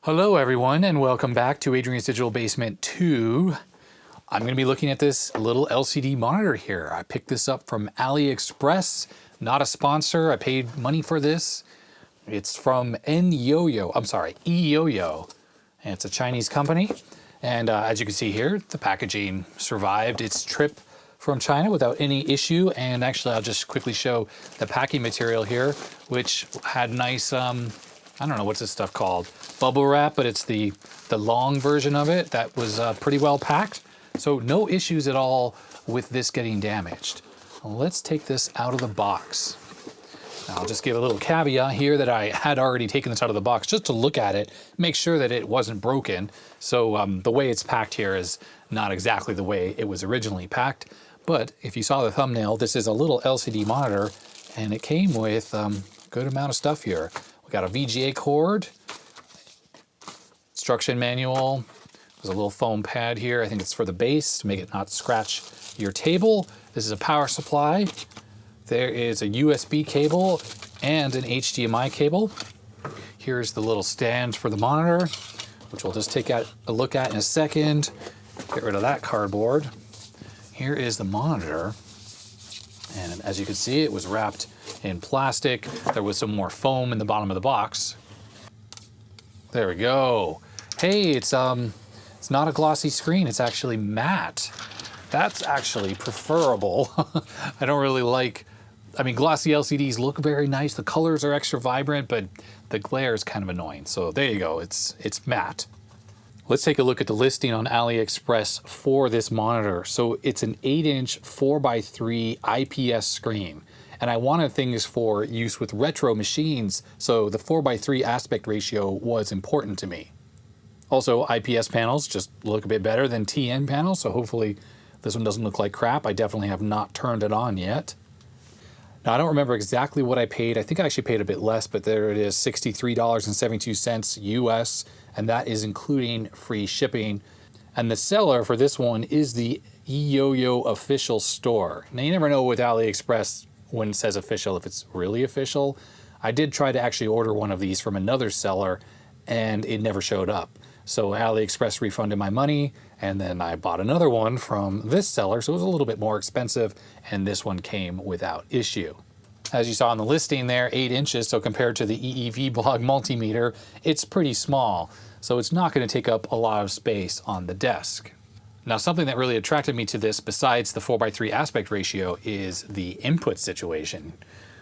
Hello everyone and welcome back to Adrian's Digital Basement 2. I'm going to be looking at this little LCD monitor here. I picked this up from AliExpress, not a sponsor. I paid money for this. It's from Eyoyo, and it's a Chinese company. And as you can see here, the packaging survived its trip from China without any issue. And actually, I'll just quickly show the packing material here, which had nice, I don't know, what's this stuff called? Bubble wrap, but it's the long version of it that was pretty well packed. So no issues at all with this getting damaged. Let's take this out of the box. I'll just give a little caveat here that I had already taken this out of the box just to look at it, make sure that it wasn't broken. So the way it's packed here is not exactly the way it was originally packed. But if you saw the thumbnail, this is a little LCD monitor and it came with a good amount of stuff here. We got a VGA cord, instruction manual. There's a little foam pad here. I think it's for the base to make it not scratch your table. This is a power supply. There is a USB cable and an HDMI cable. Here's the little stand for the monitor, which we'll just take a look at in a second. Get rid of that cardboard. Here is the monitor. And as you can see, it was wrapped in plastic. There was some more foam in the bottom of the box. There we go. Hey, it's not a glossy screen. It's actually matte. That's actually preferable. I don't really like, I mean, glossy LCDs look very nice. The colors are extra vibrant, but the glare is kind of annoying. So there you go. It's matte. Let's take a look at the listing on AliExpress for this monitor. So it's an 8-inch 4x3 IPS screen. And I wanted things for use with retro machines, so the 4x3 aspect ratio was important to me. Also, IPS panels just look a bit better than TN panels, so hopefully this one doesn't look like crap. I definitely have not turned it on yet. Now, I don't remember exactly what I paid. I think I actually paid a bit less, but there it is, $63.72 US, and that is including free shipping. And the seller for this one is the Eyoyo official store. Now, you never know with AliExpress when it says official, if it's really official. I did try to actually order one of these from another seller, and it never showed up. So AliExpress refunded my money, and then I bought another one from this seller, so it was a little bit more expensive, and this one came without issue. As you saw in the listing there, 8 inches, so compared to the EEV blog multimeter, it's pretty small, so it's not going to take up a lot of space on the desk. Now, something that really attracted me to this, besides the 4x3 aspect ratio, is the input situation.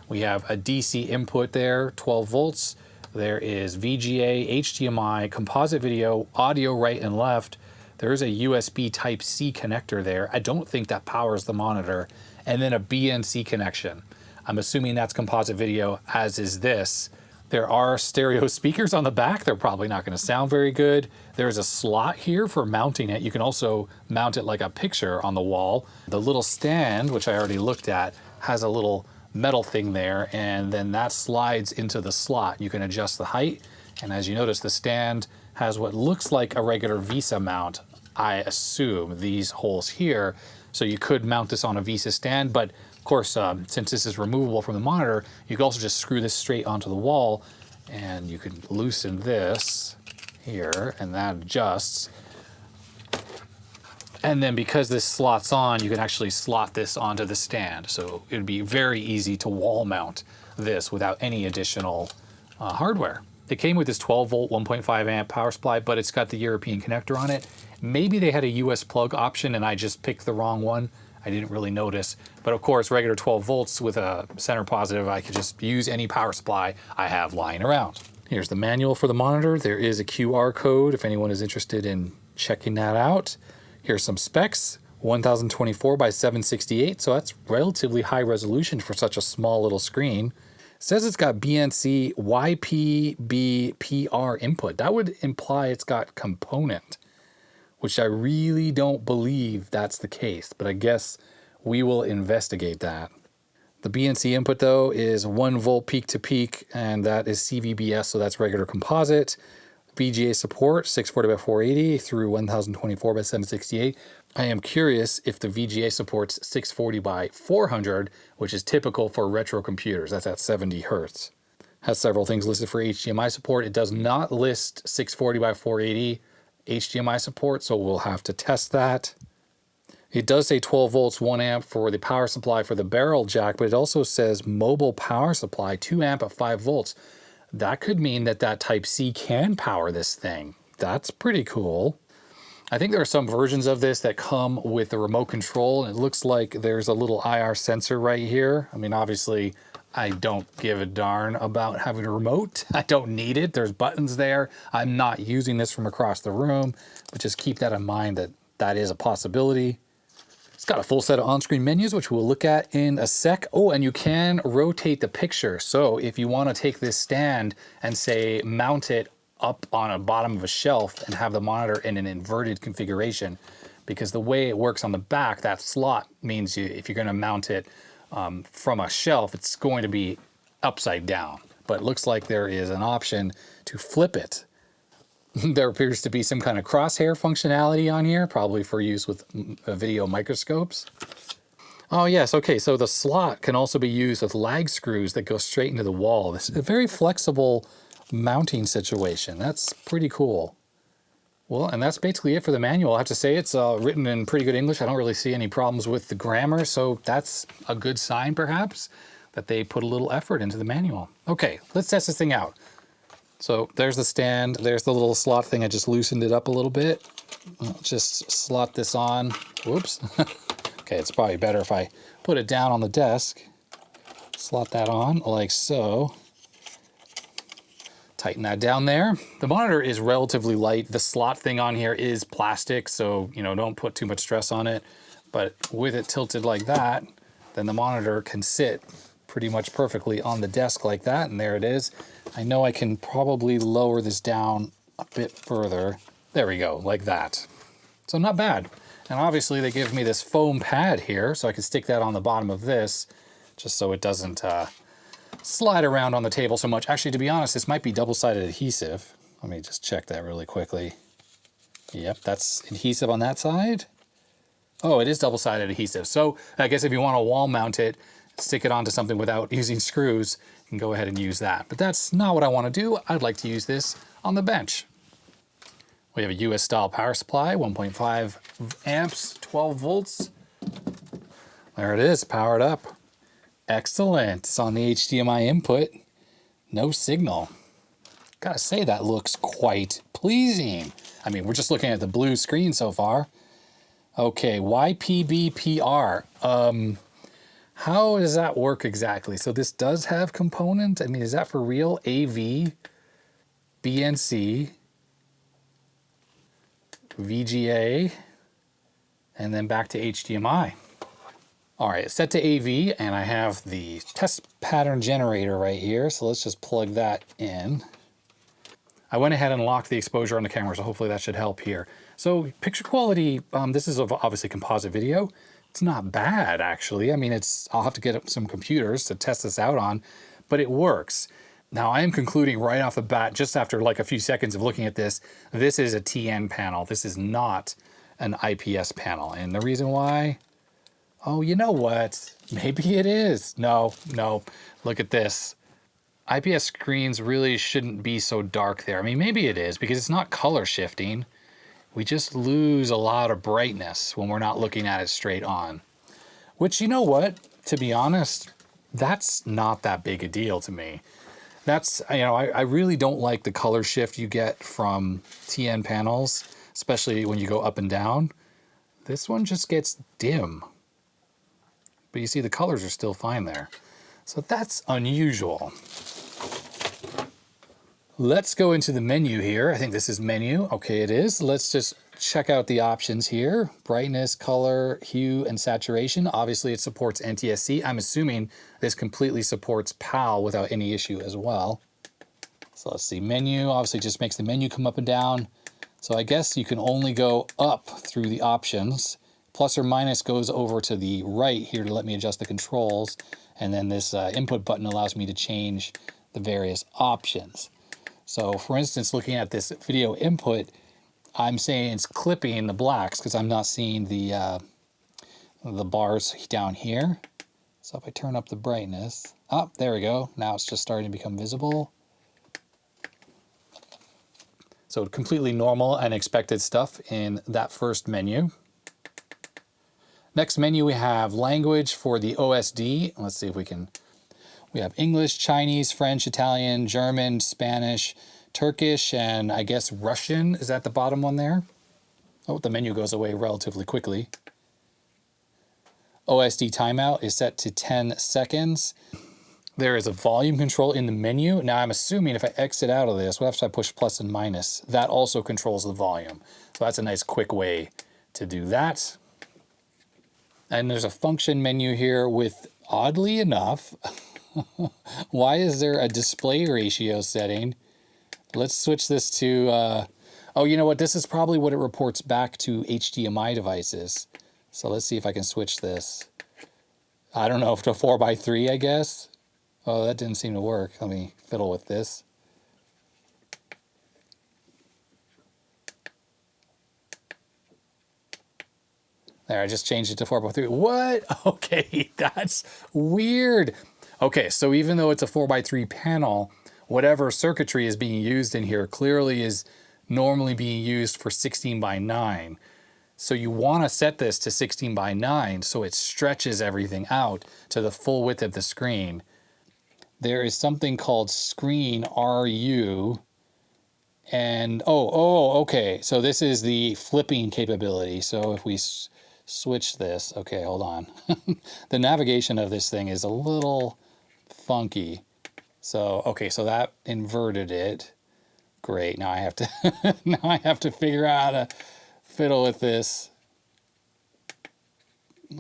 We have a DC input there, 12 volts. There is VGA, HDMI, composite video, audio right and left. There's a USB Type-C connector there. I don't think that powers the monitor. And then a BNC connection. I'm assuming that's composite video, as is this. There are stereo speakers on the back. They're probably not going to sound very good. There's a slot here for mounting it. You can also mount it like a picture on the wall. The little stand, which I already looked at, has a little metal thing there, and then that slides into the slot. You can adjust the height, and as you notice, the stand has what looks like a regular VESA mount. I assume these holes here, so you could mount this on a VESA stand, but of course, since this is removable from the monitor, you can also just screw this straight onto the wall, and you can loosen this here, and that adjusts. And then because this slots on, you can actually slot this onto the stand. So it would be very easy to wall mount this without any additional hardware. It came with this 12 volt, 1.5 amp power supply, but it's got the European connector on it. Maybe they had a US plug option and I just picked the wrong one. I didn't really notice. But of course, regular 12 volts with a center positive, I could just use any power supply I have lying around. Here's the manual for the monitor. There is a QR code if anyone is interested in checking that out. Here's some specs, 1024 by 768, so that's relatively high resolution for such a small little screen. It says it's got BNC YPBPR input. That would imply it's got component, which I really don't believe that's the case, but I guess we will investigate that. The BNC input though is 1 volt peak to peak, and that is CVBS, so that's regular composite. VGA support 640 by 480 through 1024 by 768. I am curious if the VGA supports 640 by 400, which is typical for retro computers. That's at 70 Hertz. Has several things listed for HDMI support. It does not list 640 by 480 HDMI support, so we'll have to test that. It does say 12 volts, 1 amp for the power supply for the barrel jack, but it also says mobile power supply, 2 amp at 5 volts. That could mean that that Type-C can power this thing. That's pretty cool. I think there are some versions of this that come with the remote control, and it looks like there's a little IR sensor right here. I mean, obviously, I don't give a darn about having a remote. I don't need it. There's buttons there. I'm not using this from across the room, but just keep that in mind that that is a possibility. It's got a full set of on-screen menus, which we'll look at in a sec. Oh, and you can rotate the picture. So if you want to take this stand and say mount it up on a bottom of a shelf and have the monitor in an inverted configuration, because the way it works on the back, that slot means if you're going to mount it from a shelf, it's going to be upside down. But it looks like there is an option to flip it. There appears to be some kind of crosshair functionality on here, probably for use with video microscopes. Oh yes, okay, so the slot can also be used with lag screws that go straight into the wall. This is a very flexible mounting situation. That's pretty cool. Well, and that's basically it for the manual. I have to say it's written in pretty good English. I don't really see any problems with the grammar, so that's a good sign perhaps that they put a little effort into the manual. Okay, let's test this thing out. So there's the stand, there's the little slot thing. I just loosened it up a little bit. I'll just slot this on. Whoops. Okay, it's probably better if I put it down on the desk. Slot that on like so. Tighten that down there. The monitor is relatively light. The slot thing on here is plastic, so don't put too much stress on it. But with it tilted like that, then the monitor can sit pretty much perfectly on the desk like that, and there it is. I know I can probably lower this down a bit further. There we go, like that. So not bad. And obviously they give me this foam pad here, so I can stick that on the bottom of this, just so it doesn't slide around on the table so much. Actually, to be honest, this might be double-sided adhesive. Let me just check that really quickly. Yep, that's adhesive on that side. Oh, it is double-sided adhesive. So I guess if you want to wall mount it, stick it onto something without using screws, you can go ahead and use that. But that's not what I want to do. I'd like to use this on the bench. We have a US style power supply, 1.5 amps, 12 volts. There it is, powered up. Excellent. It's on the HDMI input. No signal. Gotta say, that looks quite pleasing. I mean, we're just looking at the blue screen so far. Okay, YPBPR. How does that work exactly? So this does have component. I mean, is that for real? AV, BNC, VGA, and then back to HDMI. All right, it's set to AV, and I have the test pattern generator right here. So let's just plug that in. I went ahead and locked the exposure on the camera, so hopefully that should help here. So picture quality, this is obviously composite video. It's not bad, actually. I mean, I'll have to get some computers to test this out on, but it works. Now, I am concluding right off the bat, just after like a few seconds of looking at this, this is a TN panel. This is not an IPS panel. And the reason why? Oh, you know what? Maybe it is. No, look at this. IPS screens really shouldn't be so dark there. I mean, maybe it is because it's not color shifting. We just lose a lot of brightness when we're not looking at it straight on. Which, you know what? To be honest, that's not that big a deal to me. That's, I really don't like the color shift you get from TN panels, especially when you go up and down. This one just gets dim. But you see the colors are still fine there. So that's unusual. Let's go into the menu here. I think this is menu. Okay, it is. Let's just check out the options here. Brightness, color, hue, and saturation. Obviously, it supports NTSC. I'm assuming this completely supports PAL without any issue as well. So let's see. Menu obviously just makes the menu come up and down. So I guess you can only go up through the options. Plus or minus goes over to the right here to let me adjust the controls. And then this input button allows me to change the various options. So for instance, looking at this video input, I'm saying it's clipping the blacks because I'm not seeing the bars down here. So if I turn up the brightness, Oh, there we go. Now it's just starting to become visible. So completely normal and expected stuff in that first menu. Next menu, we have language for the OSD. Let's see if we can. We have English, Chinese, French, Italian, German, Spanish, Turkish, and I guess Russian is at the bottom one there. Oh, the menu goes away relatively quickly. OSD timeout is set to 10 seconds. There is a volume control in the menu. Now I'm assuming if I exit out of this, what if I push plus and minus? That also controls the volume. So that's a nice quick way to do that. And there's a function menu here with, oddly enough, why is there a display ratio setting? Let's switch this to, oh, you know what? This is probably what it reports back to HDMI devices. So let's see if I can switch this. I don't know, to 4:3, I guess. Oh, that didn't seem to work. Let me fiddle with this. There, I just changed it to 4:3. What? Okay, that's weird. Okay, so even though it's a 4:3 panel, whatever circuitry is being used in here clearly is normally being used for 16:9. So you want to set this to 16:9 so it stretches everything out to the full width of the screen. There is something called screen RU, and okay. So this is the flipping capability. So if we switch this, okay, hold on. The navigation of this thing is a little funky. So, okay, so that inverted it. Great, now I have to, now I have to figure out how to fiddle with this.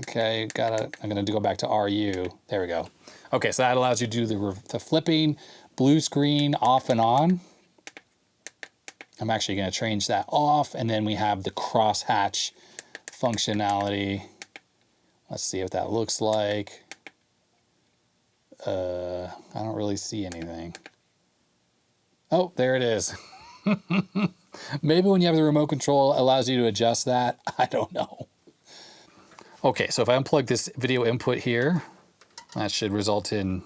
Okay, I'm gonna go back to RU. There we go. Okay, so that allows you to do the flipping, blue screen off and on. I'm actually gonna change that off, and then we have the crosshatch functionality. Let's see what that looks like. I don't really see anything. Oh, there it is. Maybe when you have the remote control, it allows you to adjust that. I don't know. Okay, so if I unplug this video input here, that should result in,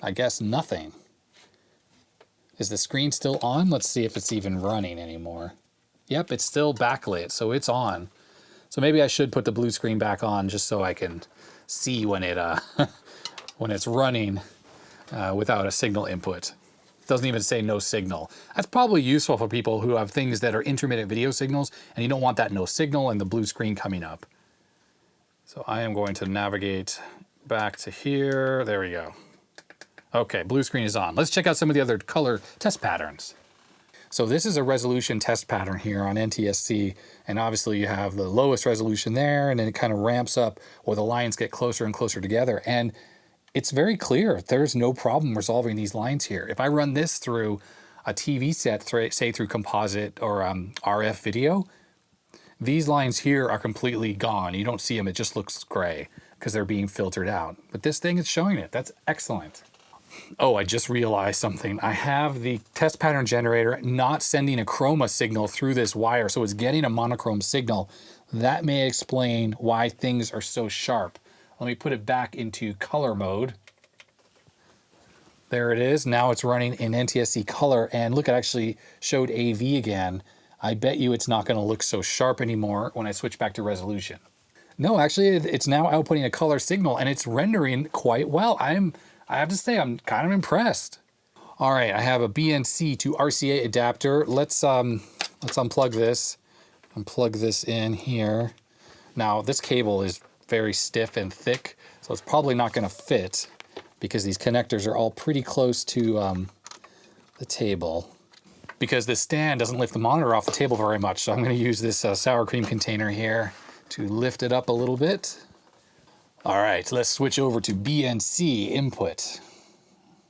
I guess, nothing. Is the screen still on? Let's see if it's even running anymore. Yep, it's still backlit, so it's on. So maybe I should put the blue screen back on just so I can see when it when it's running without a signal input. It doesn't even say no signal. That's probably useful for people who have things that are intermittent video signals and you don't want that no signal and the blue screen coming up. So I am going to navigate back to here. There we go. Okay, blue screen is on. Let's check out some of the other color test patterns. So this is a resolution test pattern here on NTSC, and obviously you have the lowest resolution there, and then it kind of ramps up or the lines get closer and closer together. And it's very clear. There's no problem resolving these lines here. If I run this through a TV set, say through composite or RF video, these lines here are completely gone. You don't see them. It just looks gray because they're being filtered out. But this thing is showing it. That's excellent. Oh, I just realized something. I have the test pattern generator not sending a chroma signal through this wire, so it's getting a monochrome signal. That may explain why things are so sharp. Let me put it back into color mode. There it is. Now it's running in NTSC color, and look, it actually showed AV again. I bet you it's not going to look so sharp anymore when I switch back to resolution. No, actually, it's now outputting a color signal, and it's rendering quite well. I have to say, I'm kind of impressed. All right, I have a BNC to RCA adapter. Let's unplug this and plug this in here. Now, this cable is very stiff and thick, so it's probably not going to fit because these connectors are all pretty close to the table. Because this stand doesn't lift the monitor off the table very much, so I'm going to use this sour cream container here to lift it up a little bit. All right, let's switch over to BNC input.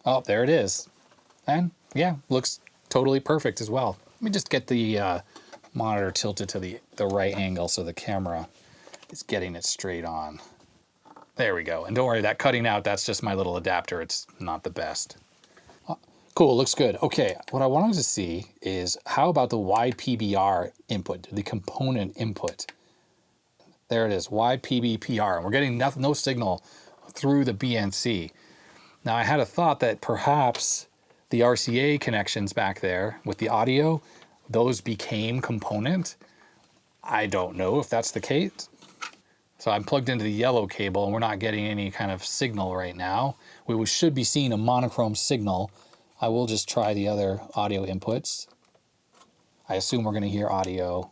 Oh, there it is. And yeah, looks totally perfect as well. Let me just get the monitor tilted to the right angle so the camera is getting it straight on. There we go. And don't worry, that cutting out, that's just my little adapter. It's not the best. Cool, looks good. Okay, what I wanted to see is how about the YPBR input, the component input. There it is, YPBPR. And we're getting no signal through the BNC. Now I had a thought that perhaps the RCA connections back there with the audio, those became component. I don't know if that's the case. So I'm plugged into the yellow cable and we're not getting any kind of signal right now. We should be seeing a monochrome signal. I will just try the other audio inputs. I assume we're going to hear audio.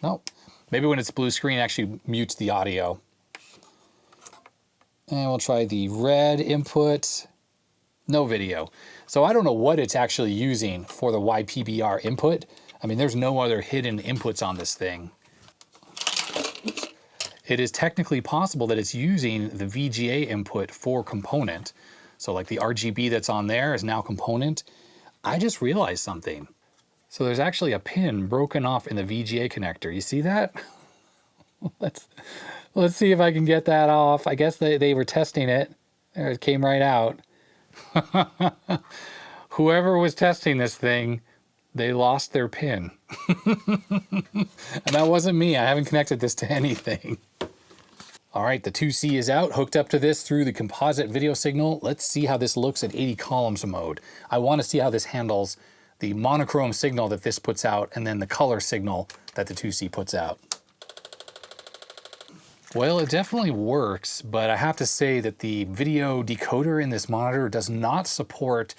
Nope. Maybe when it's blue screen, it actually mutes the audio. And we'll try the red input. No video. So I don't know what it's actually using for the YPBR input. I mean, there's no other hidden inputs on this thing. It is technically possible that it's using the VGA input for component. So like the RGB that's on there is now component. I just realized something. So there's actually a pin broken off in the VGA connector. You see that? Let's see if I can get that off. I guess they were testing it. There, it came right out. Whoever was testing this thing, they lost their pin. And that wasn't me. I haven't connected this to anything. All right, the 2C is out, hooked up to this through the composite video signal. Let's see how this looks at 80 columns mode. I want to see how this handles the monochrome signal that this puts out and then the color signal that the 2C puts out. Well, it definitely works, but I have to say that the video decoder in this monitor does not support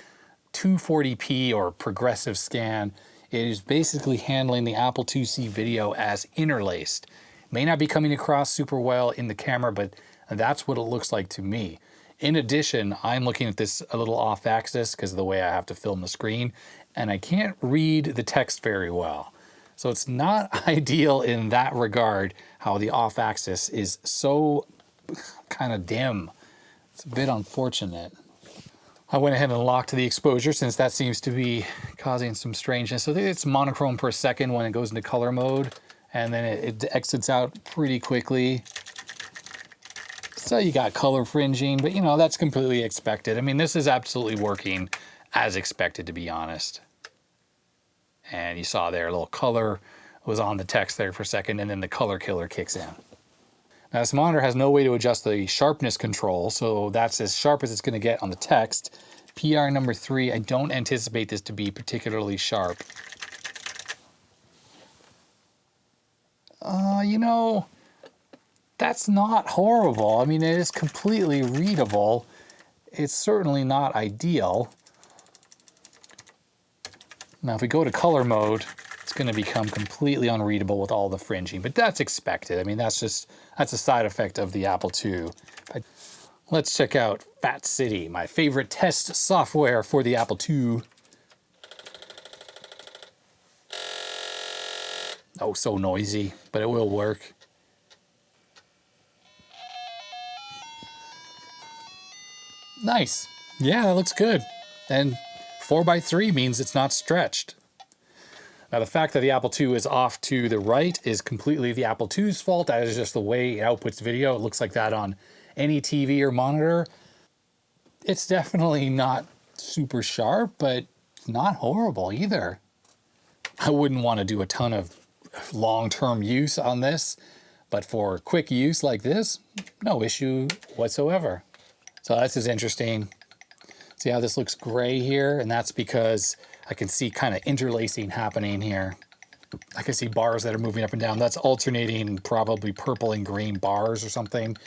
240p or progressive scan. It is basically handling the Apple IIc video as interlaced. May not be coming across super well in the camera, but that's what it looks like to me. In addition, I'm looking at this a little off axis because of the way I have to film the screen, and I can't read the text very well. So it's not ideal in that regard, how the off axis is so kind of dim. It's a bit unfortunate. I went ahead and locked the exposure since that seems to be causing some strangeness. So it's monochrome per second when it goes into color mode, and then it exits out pretty quickly. So you got color fringing, but you know, that's completely expected. I mean, this is absolutely working as expected, to be honest. And you saw there, a little color was on the text there for a second, and then the color killer kicks in. Now this monitor has no way to adjust the sharpness control, so that's as sharp as it's going to get on the text. PR number 3, I don't anticipate this to be particularly sharp. You know, that's not horrible. I mean, it is completely readable. It's certainly not ideal. Now, if we go to color mode, it's going to become completely unreadable with all the fringing, but that's expected. I mean, that's a side effect of the Apple II. Let's check out Fat City, my favorite test software for the Apple II. Oh, so noisy, but it will work. Nice. Yeah, that looks good. And 4:3 means it's not stretched. Now, the fact that the Apple II is off to the right is completely the Apple II's fault. That is just the way it outputs video. It looks like that on any TV or monitor. It's definitely not super sharp, but not horrible either. I wouldn't want to do a ton of long-term use on this, but for quick use like this, no issue whatsoever. So this is interesting. See how this looks gray here? And that's because I can see kind of interlacing happening here. I can see bars that are moving up and down. That's alternating probably purple and green bars or something,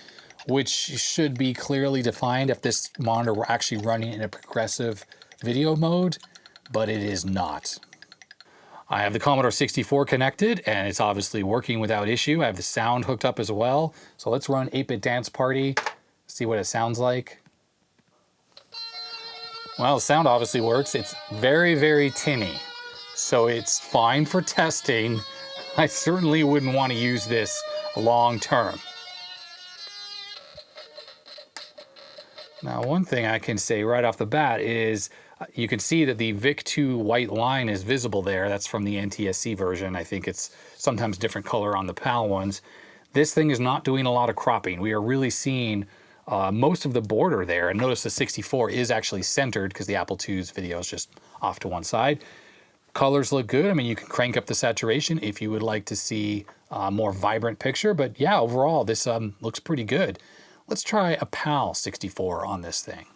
which should be clearly defined if this monitor were actually running in a progressive video mode, but it is not. I have the Commodore 64 connected, and it's obviously working without issue. I have the sound hooked up as well. So let's run 8-Bit Dance Party, see what it sounds like. Well, the sound obviously works. It's very, very tinny, so it's fine for testing. I certainly wouldn't want to use this long term. Now, one thing I can say right off the bat is you can see that the VIC2 white line is visible there. That's from the NTSC version. I think it's sometimes different color on the PAL ones. This thing is not doing a lot of cropping. We are really seeing most of the border there. And notice the 64 is actually centered because the Apple II's video is just off to one side. Colors look good. I mean, you can crank up the saturation if you would like to see more vibrant picture. But yeah, overall, this looks pretty good. Let's try a PAL 64 on this thing.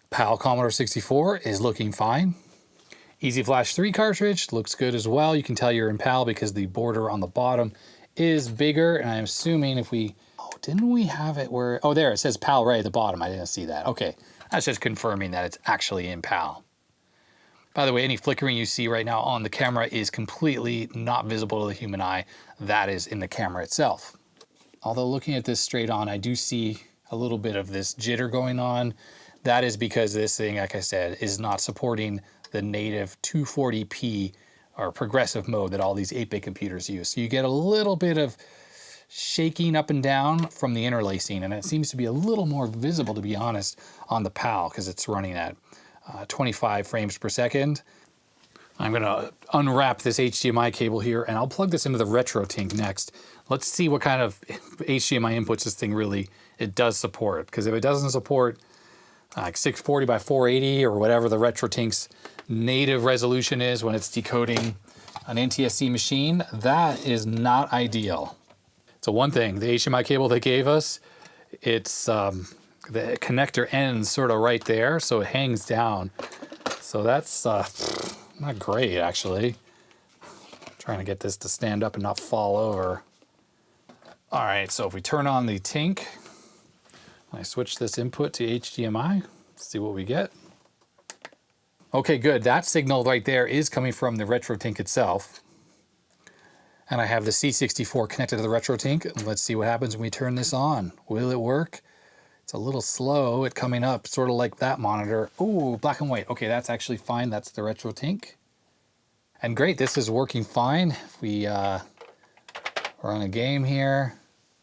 PAL Commodore 64 is looking fine. Easy Flash 3 cartridge looks good as well. You can tell you're in PAL because the border on the bottom is bigger. And I'm assuming if we, oh, didn't we have it where, oh, there, it says PAL right at the bottom. I didn't see that. Okay, that's just confirming that it's actually in PAL. By the way, any flickering you see right now on the camera is completely not visible to the human eye. That is in the camera itself. Although looking at this straight on, I do see a little bit of this jitter going on. That is because this thing, like I said, is not supporting the native 240p or progressive mode that all these 8-bit computers use. So you get a little bit of shaking up and down from the interlacing, and it seems to be a little more visible, to be honest, on the PAL because it's running at 25 frames per second. I'm gonna unwrap this HDMI cable here and I'll plug this into the Retrotink next. Let's see what kind of HDMI inputs this thing really, it does support. Because if it doesn't support like 640 by 480 or whatever the Retrotink's native resolution is when it's decoding an NTSC machine, that is not ideal. So one thing, the HDMI cable they gave us, it's the connector ends sort of right there, so it hangs down. So that's not great, actually. Trying to get this to stand up and not fall over. All right, so if we turn on the Tink, I switch this input to HDMI, let's see what we get. Okay, good. That signal right there is coming from the Retrotink itself. And I have the C64 connected to the Retrotink. Let's see what happens when we turn this on. Will it work? It's a little slow at coming up, sort of like that monitor. Ooh, black and white. Okay, that's actually fine. That's the Retrotink. And great, this is working fine. If we run a game here,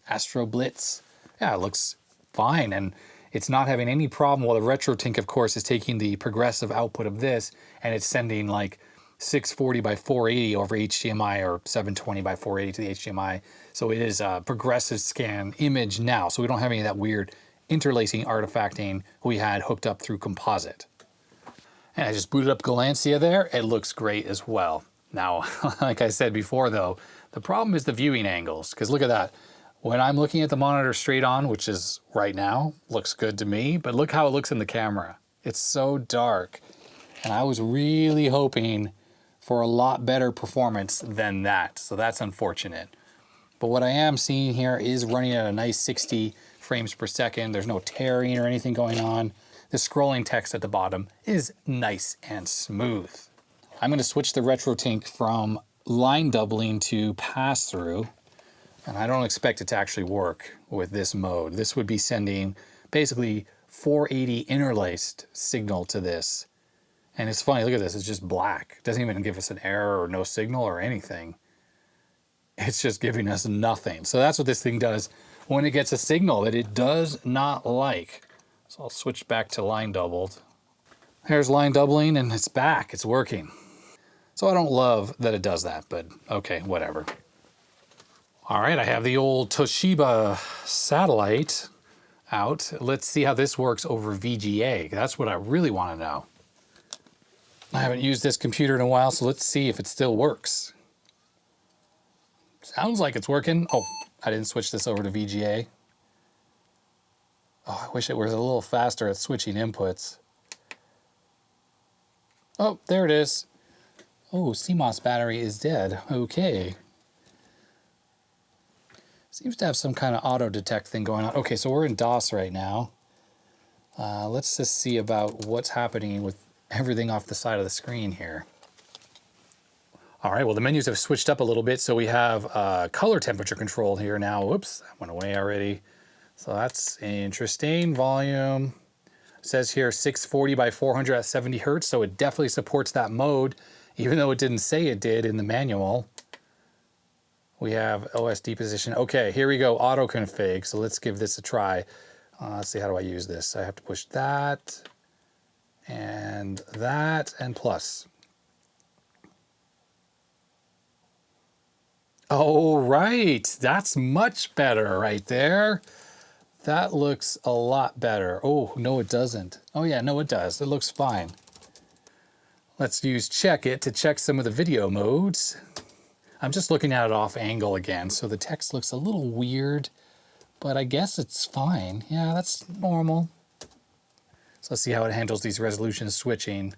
Astro Blitz. Yeah, it looks fine. And it's not having any problem. Well, the Retrotink, of course, is taking the progressive output of this and it's sending like 640 by 480 over HDMI or 720 by 480 to the HDMI. So it is a progressive scan image now. So we don't have any of that weird interlacing artifacting we had hooked up through Composite. And I just booted up Galancia there. It looks great as well. Now, like I said before though, the problem is the viewing angles, because look at that. When I'm looking at the monitor straight on, which is right now, looks good to me, but look how it looks in the camera. It's so dark. And I was really hoping for a lot better performance than that. So that's unfortunate. But what I am seeing here is running at a nice 60 frames per second. There's no tearing or anything going on. The scrolling text at the bottom is nice and smooth. I'm going to switch the Retrotink from line doubling to pass-through. And I don't expect it to actually work with this mode. This would be sending basically 480 interlaced signal to this. And it's funny, look at this, it's just black. It doesn't even give us an error or no signal or anything. It's just giving us nothing. So that's what this thing does when it gets a signal that it does not like. So I'll switch back to line doubled. There's line doubling and it's back, it's working. So I don't love that it does that, but okay, whatever. All right, I have the old Toshiba satellite out. Let's see how this works over VGA. That's what I really want to know. I haven't used this computer in a while, so let's see if it still works. Sounds like it's working. Oh, I didn't switch this over to VGA. Oh, I wish it was a little faster at switching inputs. Oh, there it is. Oh, CMOS battery is dead. Okay. Seems to have some kind of auto detect thing going on. Okay, so we're in DOS right now. Let's just see about what's happening with everything off the side of the screen here. All right, well, the menus have switched up a little bit. So we have color temperature control here now. Whoops, that went away already. So that's interesting. Volume it says here 640 by 400 at 70 Hertz. So it definitely supports that mode, even though it didn't say it did in the manual. We have OSD position. Okay, here we go, auto config. So let's give this a try. Let's see, how do I use this? I have to push that and plus. Oh, right, that's much better right there. That looks a lot better. Oh, no, it doesn't. Oh yeah, no, it does. It looks fine. Let's use check it to check some of the video modes. I'm just looking at it off angle again, so the text looks a little weird, but I guess it's fine. Yeah, that's normal. So let's see how it handles these resolutions switching.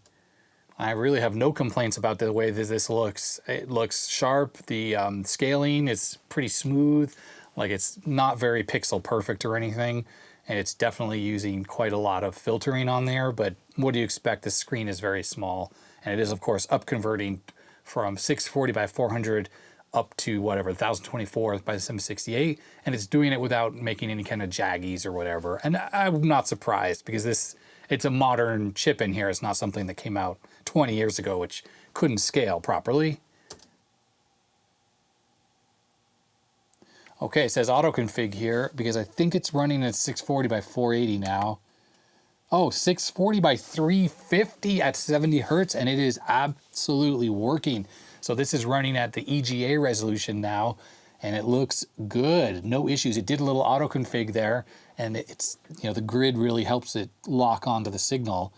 I really have no complaints about the way that this looks. It looks sharp. The scaling is pretty smooth. Like, it's not very pixel perfect or anything. And it's definitely using quite a lot of filtering on there. But what do you expect? The screen is very small. And it is, of course, up converting from 640 by 400 up to whatever, 1024 by 768. And it's doing it without making any kind of jaggies or whatever. And I'm not surprised, because it's a modern chip in here. It's not something that came out 20 years ago, which couldn't scale properly. Okay, it says auto config here, because I think it's running at 640 by 480 now. Oh, 640 by 350 at 70 hertz, and it is absolutely working. So this is running at the EGA resolution now, and it looks good. No issues. It did a little auto config there, and it's, you know, the grid really helps it lock onto the signal.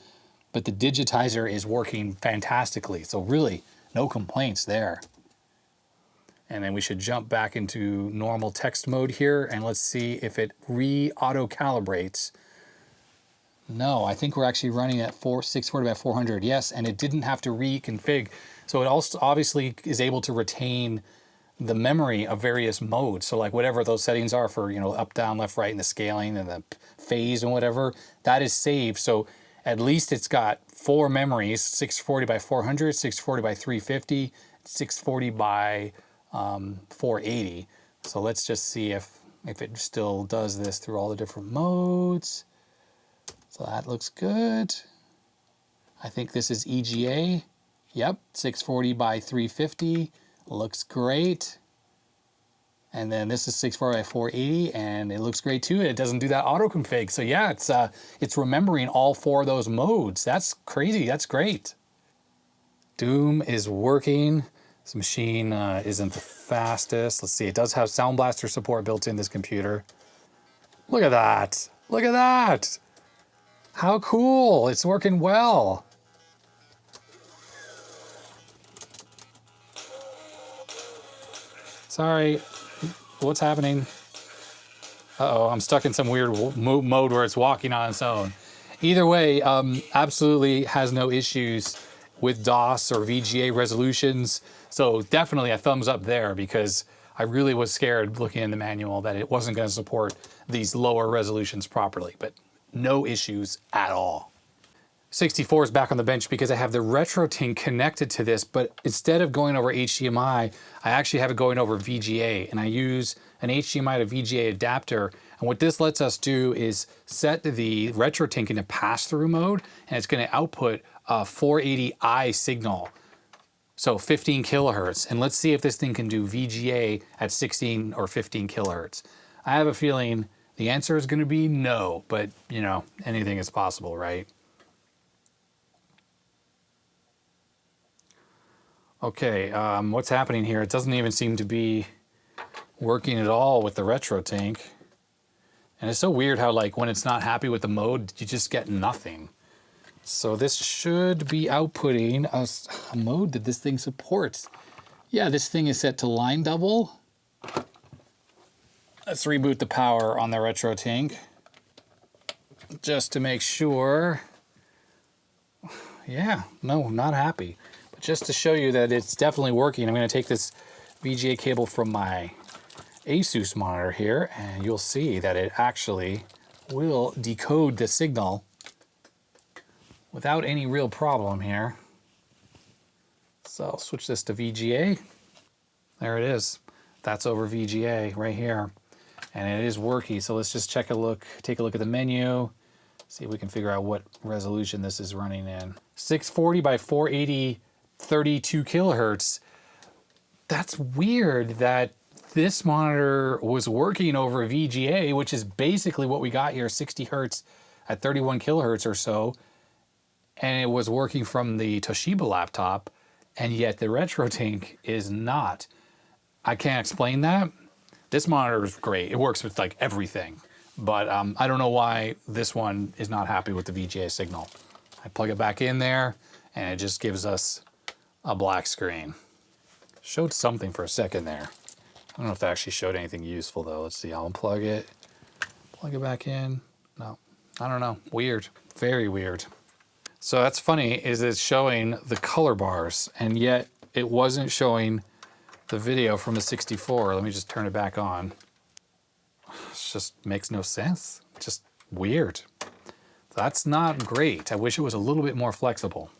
But the digitizer is working fantastically. So really, no complaints there. And then we should jump back into normal text mode here, and let's see if it re-auto calibrates. No, I think we're actually running at 640 by 400. Yes, and it didn't have to reconfig. So it also obviously is able to retain the memory of various modes. So like whatever those settings are for, you know, up, down, left, right, and the scaling and the phase and whatever, that is saved. So at least it's got 4 memories: 640 by 400, 640 by 350, 640 by 480. So let's just see if it still does this through all the different modes. So that looks good. I think this is EGA. Yep, 640 by 350. Looks great. And then this is 640 by 480, and it looks great too. It doesn't do that auto config. So yeah, it's remembering all 4 of those modes. That's crazy. That's great. Doom is working. This machine isn't the fastest. Let's see. It does have Sound Blaster support built in this computer. Look at that. Look at that. How cool. It's working well. Sorry. What's happening? Uh-oh, I'm stuck in some weird mode where it's walking on its own. Either way, absolutely has no issues with DOS or VGA resolutions. So definitely a thumbs up there, because I really was scared looking in the manual that it wasn't going to support these lower resolutions properly, but no issues at all. 64 is back on the bench because I have the Retrotink connected to this, but instead of going over HDMI, I actually have it going over VGA, and I use an HDMI to VGA adapter. And what this lets us do is set the Retrotink into pass-through mode, and it's going to output a 480i signal. So 15 kilohertz. And let's see if this thing can do VGA at 16 or 15 kilohertz. I have a feeling the answer is going to be no, but you know, anything is possible, right? Okay, what's happening here? It doesn't even seem to be working at all with the Retrotink. And it's so weird how, like, when it's not happy with the mode, you just get nothing. So this should be outputting a mode that this thing supports. Yeah, this thing is set to line double. Let's reboot the power on the Retrotink just to make sure. Yeah, no, not happy. But just to show you that it's definitely working, I'm going to take this VGA cable from my Asus monitor here, and you'll see that it actually will decode the signal without any real problem here. So I'll switch this to VGA. There it is. That's over VGA right here. And it is working. So let's just take a look at the menu, see if we can figure out what resolution this is running in. 640 by 480, 32 kilohertz. That's weird that this monitor was working over VGA, which is basically what we got here, 60 hertz at 31 kilohertz or so. And it was working from the Toshiba laptop, and yet the Retrotink is not. I can't explain that. This monitor is great. It works with like everything, but I don't know why this one is not happy with the VGA signal. I plug it back in there, and it just gives us a black screen. Showed something for a second there. I don't know if that actually showed anything useful though. Let's see, I'll unplug it. Plug it back in. No, I don't know. Weird, very weird. So that's funny, is it's showing the color bars, and yet it wasn't showing the video from the 64. Let me just turn it back on. It just makes no sense. Just weird. That's not great. I wish it was a little bit more flexible.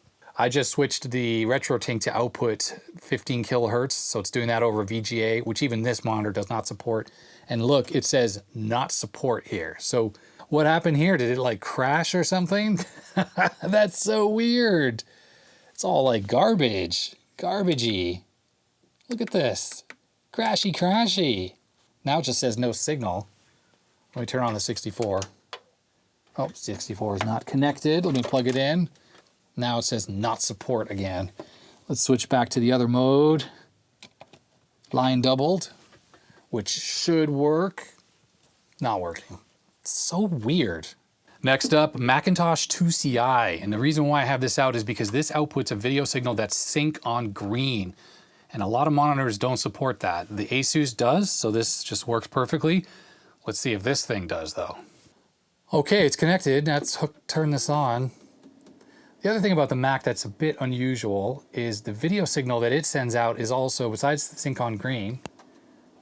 I just switched the Retrotink to output 15 kilohertz, so it's doing that over VGA, which even this monitor does not support. And look, it says not support here. So what happened here? Did it like crash or something? That's so weird. It's all like garbage, garbagey. Look at this, crashy, crashy. Now it just says no signal. Let me turn on the 64. Oh, 64 is not connected. Let me plug it in. Now it says not support again. Let's switch back to the other mode. Line doubled, which should work. Not working. So weird. Next up, Macintosh 2CI. And the reason why I have this out is because this outputs a video signal that's sync on green. And a lot of monitors don't support that. The Asus does, so this just works perfectly. Let's see if this thing does though. Okay, it's connected. Let's turn this on. The other thing about the Mac that's a bit unusual is the video signal that it sends out is also, besides the sync on green,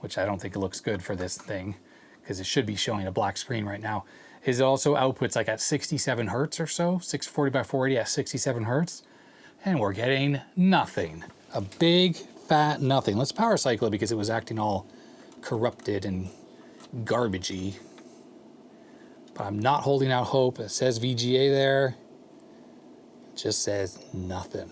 which I don't think it looks good for this thing, because it should be showing a black screen right now, is it also outputs like at 67 hertz or so, 640 by 480 at 67 hertz, and we're getting nothing. A big fat nothing. Let's power cycle it because it was acting all corrupted and garbagey. But I'm not holding out hope. It says VGA there. It just says nothing.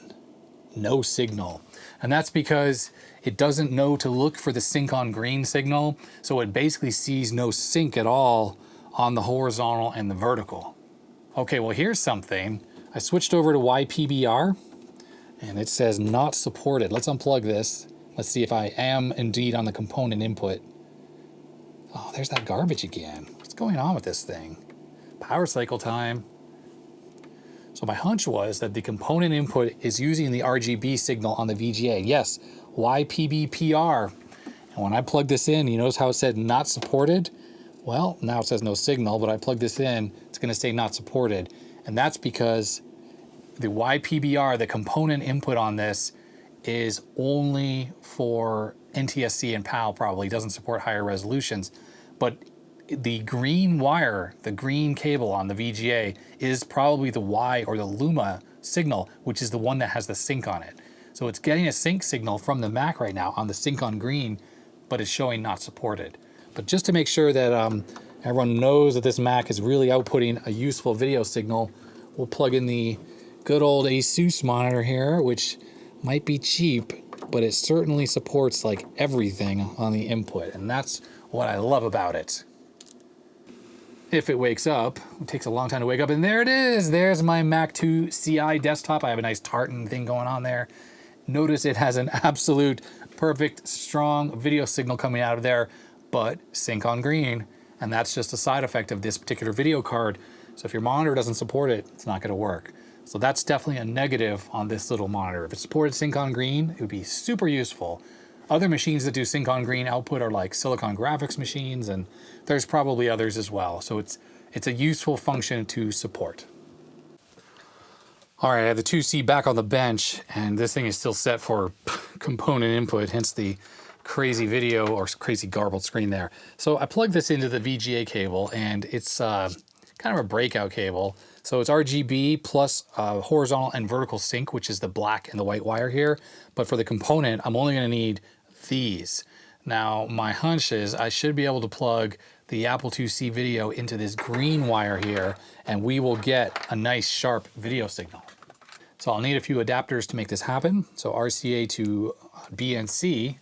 No signal. And that's because it doesn't know to look for the sync on green signal. So it basically sees no sync at all on the horizontal and the vertical. Okay, well here's something. I switched over to YPBR and it says not supported. Let's unplug this. Let's see if I am indeed on the component input. Oh, there's that garbage again. What's going on with this thing? Power cycle time. So my hunch was that the component input is using the RGB signal on the VGA. Yes, YPBPR. And when I plug this in, you notice how it said not supported? Well, now it says no signal, but I plug this in, it's gonna say not supported. And that's because the YPBR, the component input on this, is only for NTSC and PAL probably, doesn't support higher resolutions. But the green wire, the green cable on the VGA is probably the Y or the Luma signal, which is the one that has the sync on it. So it's getting a sync signal from the Mac right now on the sync on green, but it's showing not supported. But just to make sure that everyone knows that this Mac is really outputting a useful video signal, we'll plug in the good old Asus monitor here, which might be cheap, but it certainly supports like everything on the input. And that's what I love about it. If it wakes up, it takes a long time to wake up, and there it is. There's my Mac 2 CI desktop. I have a nice tartan thing going on there. Notice it has an absolute perfect, strong video signal coming out of there, but sync on green. And that's just a side effect of this particular video card. So if your monitor doesn't support it, it's not gonna work. So that's definitely a negative on this little monitor. If it supported sync on green, it would be super useful. Other machines that do sync on green output are like Silicon Graphics machines, and there's probably others as well. So it's a useful function to support. All right, I have the 2C back on the bench, and this thing is still set for component input, hence the crazy video or crazy garbled screen there. So I plugged this into the VGA cable, and it's kind of a breakout cable. So it's RGB plus horizontal and vertical sync, which is the black and the white wire here. But for the component, I'm only gonna need these. Now, my hunch is I should be able to plug the Apple IIc video into this green wire here, and we will get a nice sharp video signal. So I'll need a few adapters to make this happen. So RCA to BNC,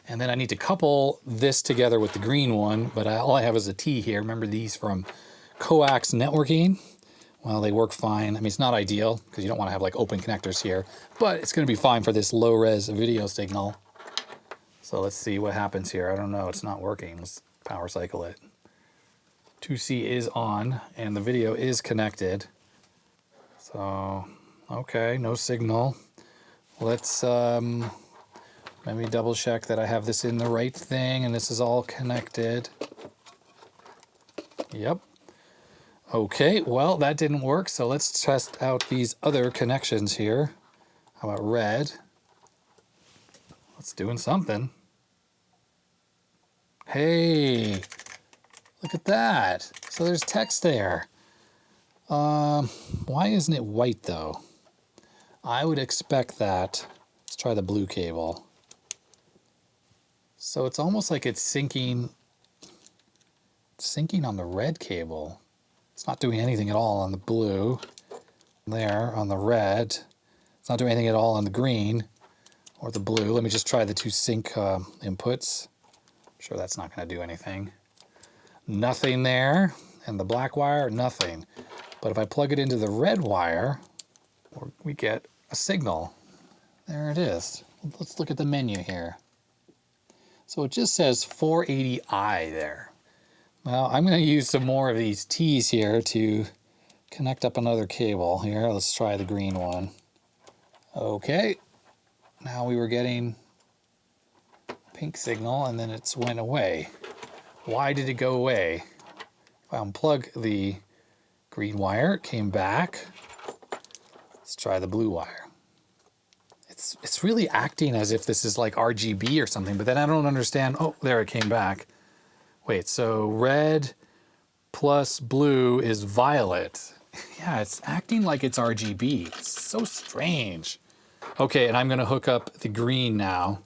and then I need to couple this together with the green one, but all I have is a T here. Remember these from coax networking? Well, they work fine. I mean, it's not ideal because you don't want to have like open connectors here, but it's going to be fine for this low res video signal. So let's see what happens here. I don't know, it's not working. Let's power cycle it. 2C is on and the video is connected. So, okay, no signal. Let's Let me double check that I have this in the right thing and this is all connected. Yep. Okay, well, that didn't work, so let's test out these other connections here. How about red? It's doing something. Hey, look at that. So there's text there. Why isn't it white though? I would expect that. Let's try the blue cable. So it's almost like it's syncing on the red cable. It's not doing anything at all on the blue. There, on the red. It's not doing anything at all on the green or the blue. Let me just try the two sync inputs. I'm sure that's not going to do anything. Nothing there. And the black wire, nothing. But if I plug it into the red wire, we get a signal. There it is. Let's look at the menu here. So it just says 480i there. Well, I'm going to use some more of these T's here to connect up another cable here. Let's try the green one. Okay. Now we were getting pink signal and then it's went away. Why did it go away? If I unplug the green wire, it came back. Let's try the blue wire. It's really acting as if this is like RGB or something, but then I don't understand. Oh, there it came back. Wait, so red plus blue is violet. Yeah, it's acting like it's RGB. It's so strange. Okay, and I'm gonna hook up the green now.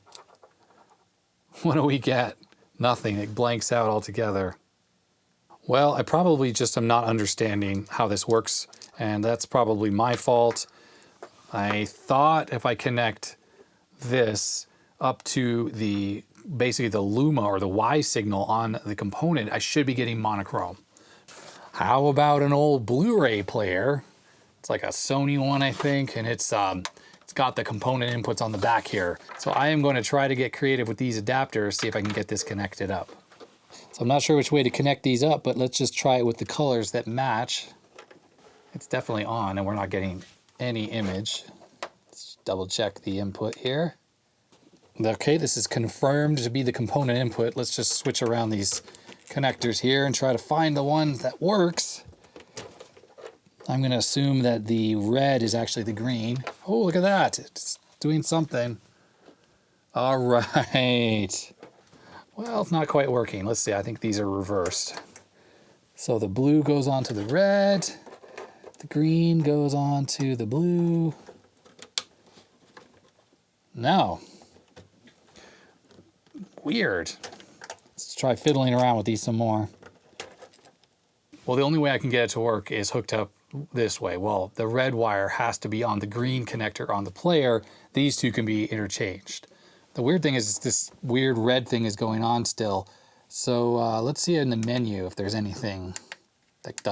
What do we get? Nothing, it blanks out altogether. Well, I probably just am not understanding how this works, and that's probably my fault. I thought if I connect this up to the basically the luma or the Y signal on the component, I should be getting monochrome. How about an old Blu-ray player? It's like a Sony one, I think, and it's got the component inputs on the back here. So I am going to try to get creative with these adapters, see if I can get this connected up. So I'm not sure which way to connect these up, but let's just try it with the colors that match. It's definitely on and we're not getting any image. Let's double check the input here. Okay, this is confirmed to be the component input. Let's just switch around these connectors here and try to find the one that works. I'm going to assume that the red is actually the green. Oh, look at that. It's doing something. All right. Well, it's not quite working. Let's see. I think these are reversed. So the blue goes on to the red. The green goes on to the blue. No. Weird. Let's try fiddling around with these some more. Well, the only way I can get it to work is hooked up this way. Well, the red wire has to be on the green connector on the player. These two can be interchanged. The weird thing is this weird red thing is going on still. So let's see in the menu if there's anything that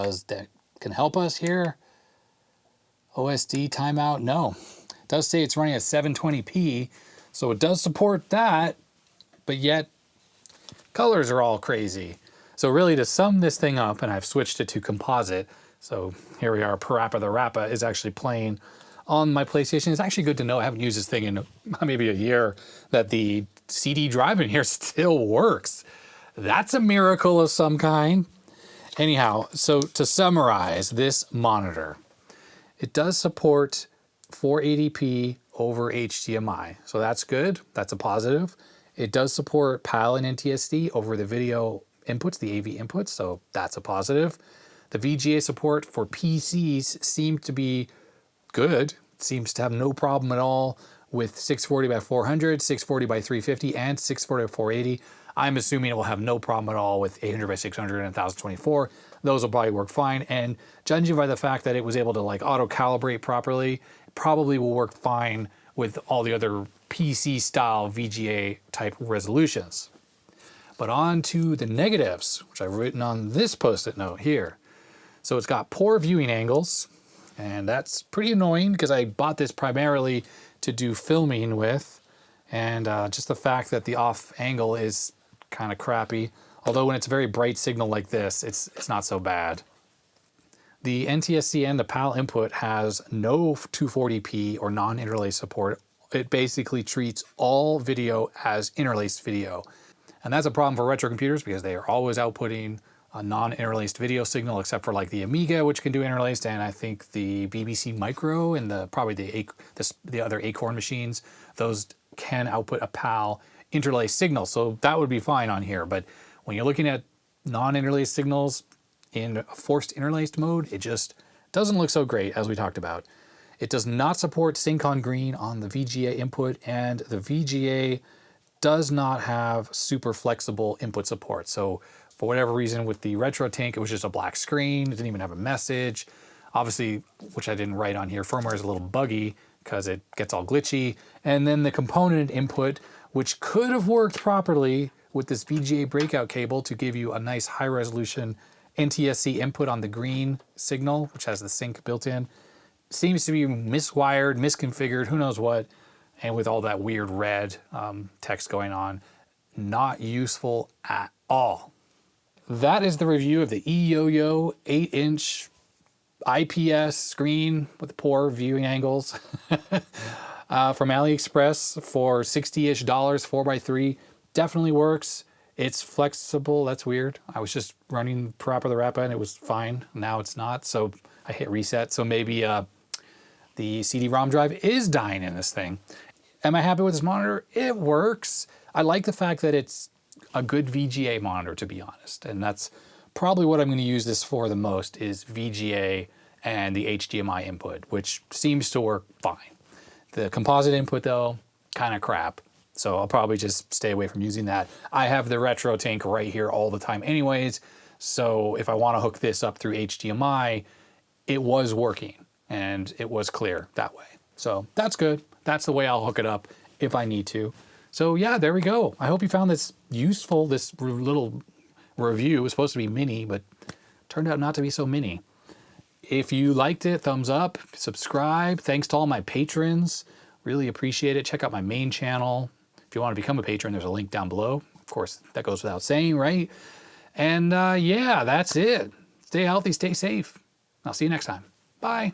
can help us here. OSD timeout, no. It does say it's running at 720p, so it does support that, but yet colors are all crazy. So really to sum this thing up, and I've switched it to composite, so here we are, Parappa the Rappa is actually playing on my PlayStation. It's actually good to know, I haven't used this thing in maybe a year, that the CD drive in here still works. That's a miracle of some kind. Anyhow, so to summarize this monitor, it does support 480p over HDMI, so that's good, that's a positive. It does support PAL and NTSC over the video inputs, the AV inputs, so that's a positive. The VGA support for PCs seemed to be good. It seems to have no problem at all with 640 by 400, 640 by 350, and 640 by 480. I'm assuming it will have no problem at all with 800 by 600 and 1024. Those will probably work fine. And judging by the fact that it was able to like auto calibrate properly, it probably will work fine with all the other PC style VGA type resolutions. But on to the negatives, which I've written on this post-it note here. So it's got poor viewing angles, and that's pretty annoying because I bought this primarily to do filming with, and just the fact that the off angle is kind of crappy. Although when it's a very bright signal like this, it's not so bad. The NTSC and the PAL input has no 240p or non-interlace support It basically treats all video as interlaced video. And that's a problem for retro computers because they are always outputting a non-interlaced video signal, except for like the Amiga, which can do interlaced, and I think the BBC Micro and probably the other Acorn machines, those can output a PAL interlaced signal. So that would be fine on here. But when you're looking at non-interlaced signals in forced interlaced mode, it just doesn't look so great, as we talked about. It does not support sync on green on the VGA input, and the VGA does not have super flexible input support. So for whatever reason with the Retrotink, it was just a black screen. It didn't even have a message. Obviously, which I didn't write on here, firmware is a little buggy because it gets all glitchy. And then the component input, which could have worked properly with this VGA breakout cable to give you a nice high resolution NTSC input on the green signal, which has the sync built in, seems to be miswired, misconfigured, who knows what. And with all that weird red text going on, not useful at all. That is the review of the Eyoyo 8-inch IPS screen with poor viewing angles from AliExpress for $60-ish, 4x3. Definitely works. It's flexible. That's weird. I was just running Parappa the Rappa and it was fine. Now it's not. So I hit reset. So maybe the CD-ROM drive is dying in this thing. Am I happy with this monitor? It works. I like the fact that it's a good VGA monitor, to be honest. And that's probably what I'm going to use this for the most, is VGA and the HDMI input, which seems to work fine. The composite input, though, kind of crap. So I'll probably just stay away from using that. I have the Retrotink right here all the time anyways. So if I want to hook this up through HDMI, it was working and it was clear that way. So that's good. That's the way I'll hook it up if I need to. So yeah, there we go. I hope you found this useful. This little review was supposed to be mini, but turned out not to be so mini. If you liked it, thumbs up, subscribe. Thanks to all my patrons. Really appreciate it. Check out my main channel. If you want to become a patron, there's a link down below. Of course, that goes without saying, right? And yeah, that's it. Stay healthy, stay safe. I'll see you next time. Bye.